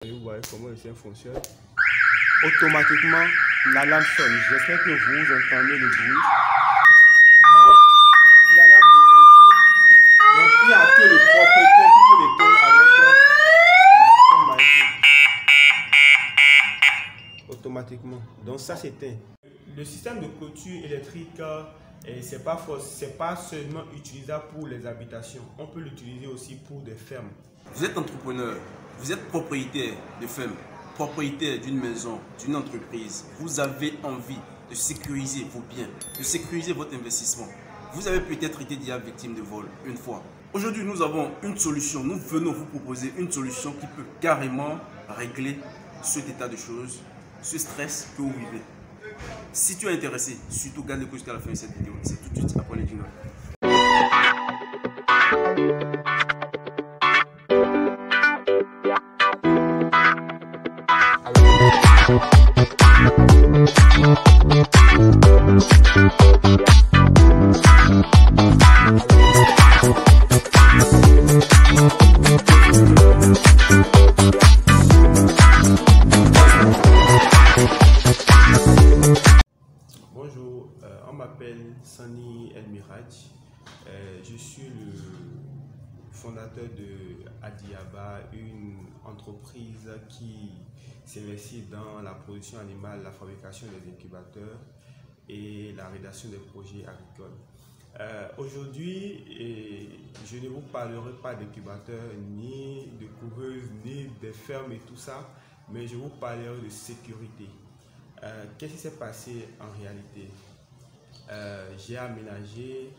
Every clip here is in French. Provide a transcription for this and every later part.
Et vous voyez comment le système fonctionne. Automatiquement, l'alarme sonne. J'espère que vous entendez le bruit. Donc, l'alarme retentit. Donc, il n'y a que le propriétaire qui peut l'éteindre avec le système magnétique. Automatiquement. Donc, ça s'éteint. Le système de clôture électrique, c'est pas seulement utilisable pour les habitations. On peut l'utiliser aussi pour des fermes. Vous êtes entrepreneur, vous êtes propriétaire de ferme, propriétaire d'une maison, d'une entreprise. Vous avez envie de sécuriser vos biens, de sécuriser votre investissement. Vous avez peut-être été déjà victime de vol une fois. Aujourd'hui, nous avons une solution. Nous venons vous proposer une solution qui peut carrément régler cet état de choses, ce stress que vous vivez. Si tu es intéressé, surtout garde le coup jusqu'à la fin de cette vidéo. C'est tout de suite après les jingles. Bonjour, on m'appelle Sani El Miraj. Je suis le fondateur de Adiaba, une entreprise qui s'investit dans la production animale, la fabrication des incubateurs et la rédaction des projets agricoles. Aujourd'hui, je ne vous parlerai pas d'incubateurs, ni de couveuses, ni des fermes et tout ça, mais je vous parlerai de sécurité. Qu'est-ce qui s'est passé en réalité? J'ai aménagé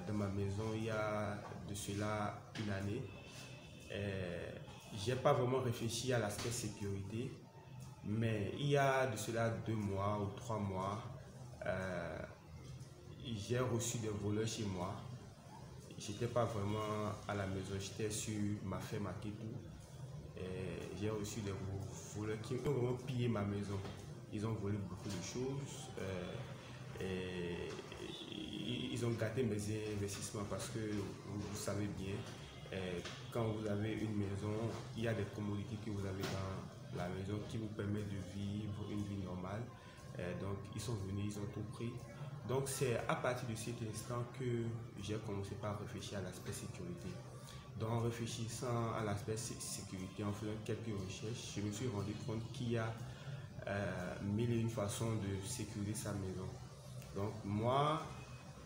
dans ma maison il y a de cela une année. J'ai pas vraiment réfléchi à l'aspect sécurité, mais il y a de cela 2 mois ou 3 mois, j'ai reçu des voleurs chez moi. J'étais pas vraiment à la maison, j'étais sur ma ferme à Kétou. J'ai reçu des voleurs qui ont vraiment pillé ma maison. Ils ont volé beaucoup de choses. Ils ont gâté mes investissements parce que vous savez bien, quand vous avez une maison, il y a des commodités que vous avez dans la maison qui vous permettent de vivre une vie normale. Donc ils sont venus, ils ont tout pris. Donc c'est à partir de cet instant que j'ai commencé par réfléchir à l'aspect sécurité. Donc en réfléchissant à l'aspect sécurité, en faisant quelques recherches, je me suis rendu compte qu'il y a 1001 façons de sécuriser sa maison. Donc moi,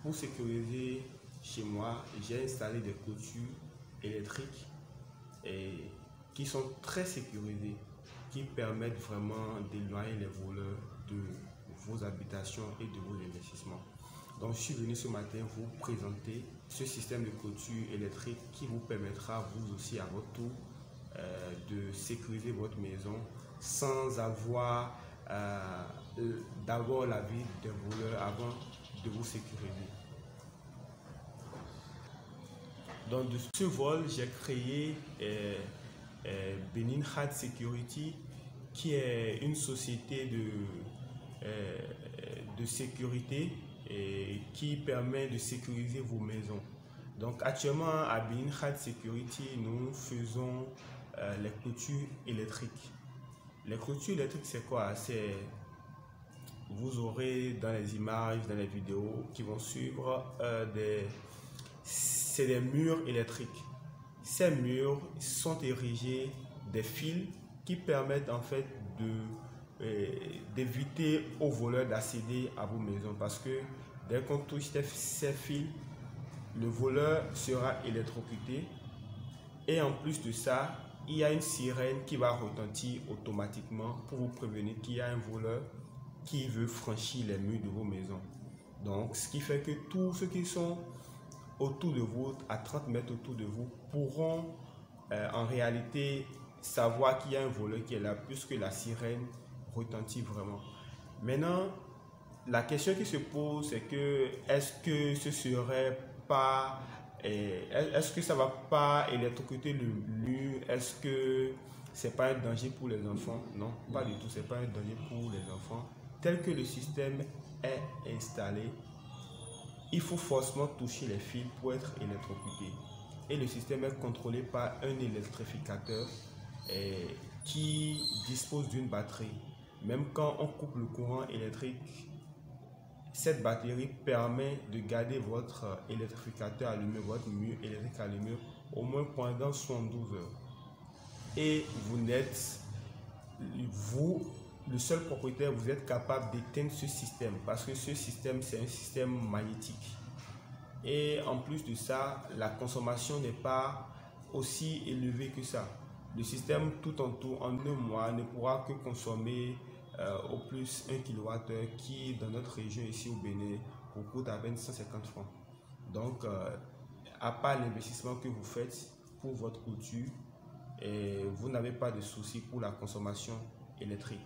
pour sécuriser chez moi, j'ai installé des clôtures électriques qui sont très sécurisées, qui permettent vraiment d'éloigner les voleurs de vos habitations et de vos investissements. Donc je suis venu ce matin vous présenter ce système de clôture électrique qui vous permettra vous aussi à votre tour de sécuriser votre maison sans avoir d'abord l'avis des voleurs avant de vous sécuriser. Donc de ce vol, j'ai créé Benin Had Security, qui est une société de sécurité qui permet de sécuriser vos maisons. Donc actuellement à Benin Had Security, nous faisons les clôtures électriques. Les clôtures électriques, c'est quoi? Vous aurez dans les images, dans les vidéos qui vont suivre, c'est des murs électriques. Ces murs sont érigés des fils qui permettent en fait d'éviter aux voleurs d'accéder à vos maisons, parce que dès qu'on touche ces fils, le voleur sera électrocuté, et en plus de ça, il y a une sirène qui va retentir automatiquement pour vous prévenir qu'il y a un voleur qui veut franchir les murs de vos maisons. Donc, ce qui fait que tous ceux qui sont autour de vous, à 30 mètres autour de vous, pourront en réalité savoir qu'il y a un voleur qui est là, puisque la sirène retentit vraiment. Maintenant, la question qui se pose, c'est que est-ce que ce serait pas... Est-ce que ça ne va pas électrocuter le mur? Est-ce que c'est pas un danger pour les enfants? Non, pas du tout, c'est pas un danger pour les enfants. Tel que le système est installé, il faut forcément toucher les fils pour être électrocuté. Et le système est contrôlé par un électrificateur qui dispose d'une batterie. Même quand on coupe le courant électrique, cette batterie permet de garder votre électrificateur allumé, votre mur électrique allumé au moins pendant 72 heures. Et vous n'êtes, le seul propriétaire, vous êtes capable d'éteindre ce système parce que ce système, c'est un système magnétique. Et en plus de ça, la consommation n'est pas aussi élevée que ça. Le système tout en tout, en un mois, ne pourra que consommer au plus 1 kWh qui, dans notre région ici au Bénin, vous coûte à peine 150 francs. Donc, à part l'investissement que vous faites pour votre culture, vous n'avez pas de souci pour la consommation électrique.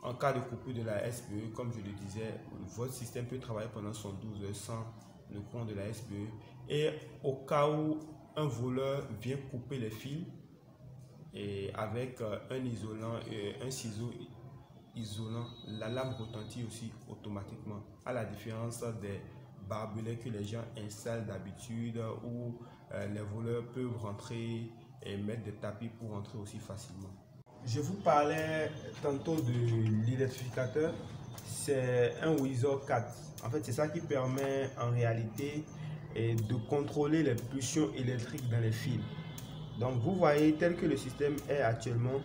En cas de coupure de la SPE, comme je le disais, votre système peut travailler pendant 112 heures sans le courant de la SPE. Et au cas où un voleur vient couper les fils, et avec un isolant et un ciseau isolant, l'alarme retentit aussi automatiquement, à la différence des barbelés que les gens installent d'habitude où les voleurs peuvent rentrer et mettre des tapis pour rentrer aussi facilement. Je vous parlais tantôt de l'électrificateur, c'est un Weezer 4. En fait, c'est ça qui permet en réalité de contrôler les pulsions électriques dans les fils. Donc vous voyez, tel que le système est actuellement,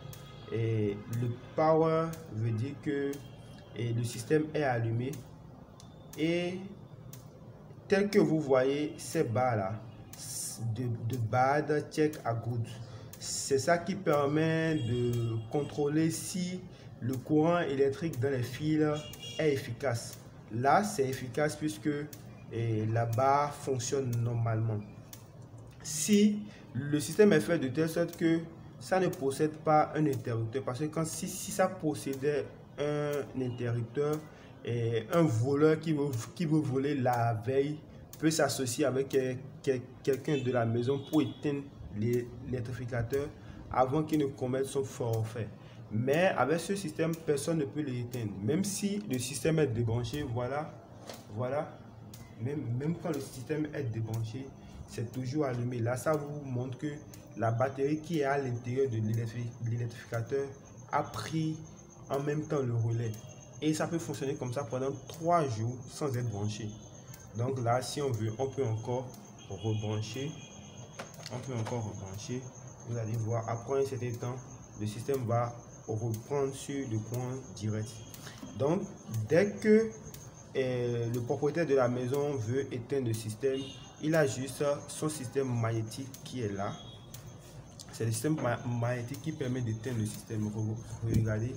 le power veut dire que le système est allumé, et tel que vous voyez ces barres là de bad, check à good, c'est ça qui permet de contrôler si le courant électrique dans les fils est efficace. Là c'est efficace puisque la barre fonctionne normalement. Si le système est fait de telle sorte que ça ne possède pas un interrupteur, parce que si ça possédait un interrupteur, un voleur qui veut voler la veille peut s'associer avec quelqu'un de la maison pour éteindre l'électrificateur avant qu'il ne commette son forfait. Mais avec ce système, personne ne peut l'éteindre. Même si le système est débranché, voilà, même quand le système est débranché, c'est toujours allumé. Là, ça vous montre que la batterie qui est à l'intérieur de l'électrificateur a pris en même temps le relais. Et ça peut fonctionner comme ça pendant 3 jours sans être branché. Donc là, si on veut, on peut encore rebrancher. Vous allez voir, après un certain temps, le système va reprendre sur le courant direct. Donc, dès que le propriétaire de la maison veut éteindre le système, il a juste son système magnétique qui est là. C'est le système magnétique qui permet d'éteindre le système. Regardez,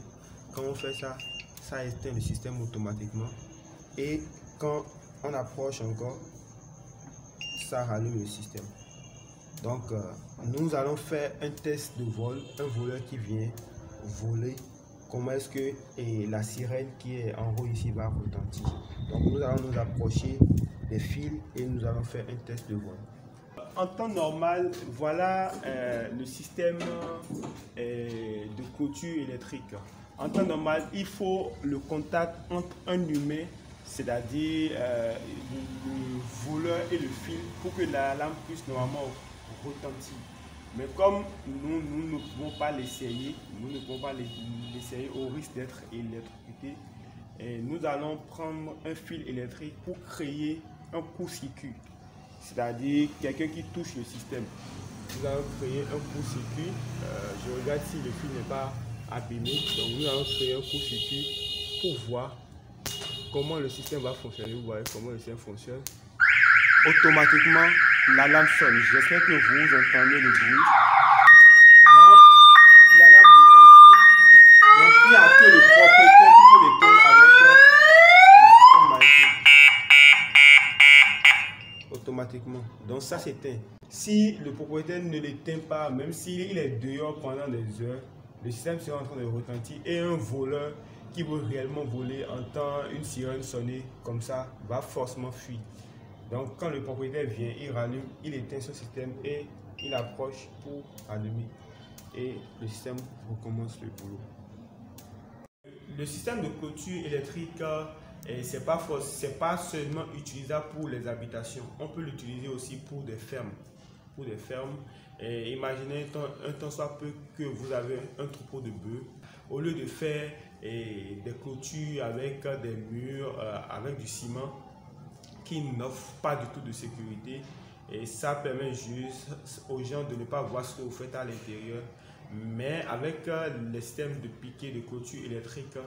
quand on fait ça, ça éteint le système automatiquement. Et quand on approche encore, ça rallume le système. Donc, nous allons faire un test de vol. Un voleur qui vient voler, comment est-ce que la sirène qui est en haut ici va retentir. Donc, nous allons nous approcher des fils et nous allons faire un test de vol. En temps normal, voilà le système de clôture électrique. En temps normal, il faut le contact entre un humain, c'est-à-dire le voleur et le fil, pour que la lampe puisse normalement retentir. Mais comme nous ne pouvons pas l'essayer, au risque d'être électrocuté, nous allons prendre un fil électrique pour créer un court-circuit. C'est-à-dire quelqu'un qui touche le système. Nous allons créer un court-circuit. Je regarde si le fil n'est pas abîmé. Donc nous allons créer un court-circuit pour voir comment le système va fonctionner. Vous voyez comment le système fonctionne. Automatiquement, l'alarme sonne. J'espère que vous entendez le bruit. Donc, l'alarme retentit. Donc, il n'y a que le propriétaire qui peut l'éteindre avec le système magnétique. Automatiquement. Donc, ça s'éteint. Si le propriétaire ne l'éteint pas, même s'il est dehors pendant des heures, le système sera en train de retentir et un voleur qui veut réellement voler entend une sirène sonner comme ça, va forcément fuir. Donc quand le propriétaire vient, il rallume, il éteint ce système et il approche pour allumer et le système recommence le boulot. Le système de clôture électrique, c'est pas seulement utilisable pour les habitations, on peut l'utiliser aussi pour des fermes. pour des fermes. Et imaginez un temps soit peu que vous avez un troupeau de bœufs. Au lieu de faire des clôtures avec des murs, avec du ciment qui n'offrent pas du tout de sécurité, et ça permet juste aux gens de ne pas voir ce que vous faites à l'intérieur. Mais avec les systèmes de piquet, de clôture électrique,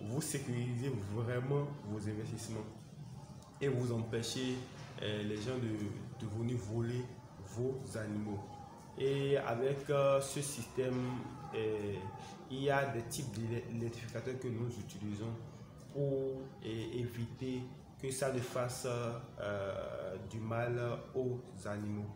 vous sécurisez vraiment vos investissements et vous empêchez les gens de venir voler vos animaux. Et avec ce système, il y a des types d'électrificateurs que nous utilisons pour éviter que ça ne fasse du mal aux animaux.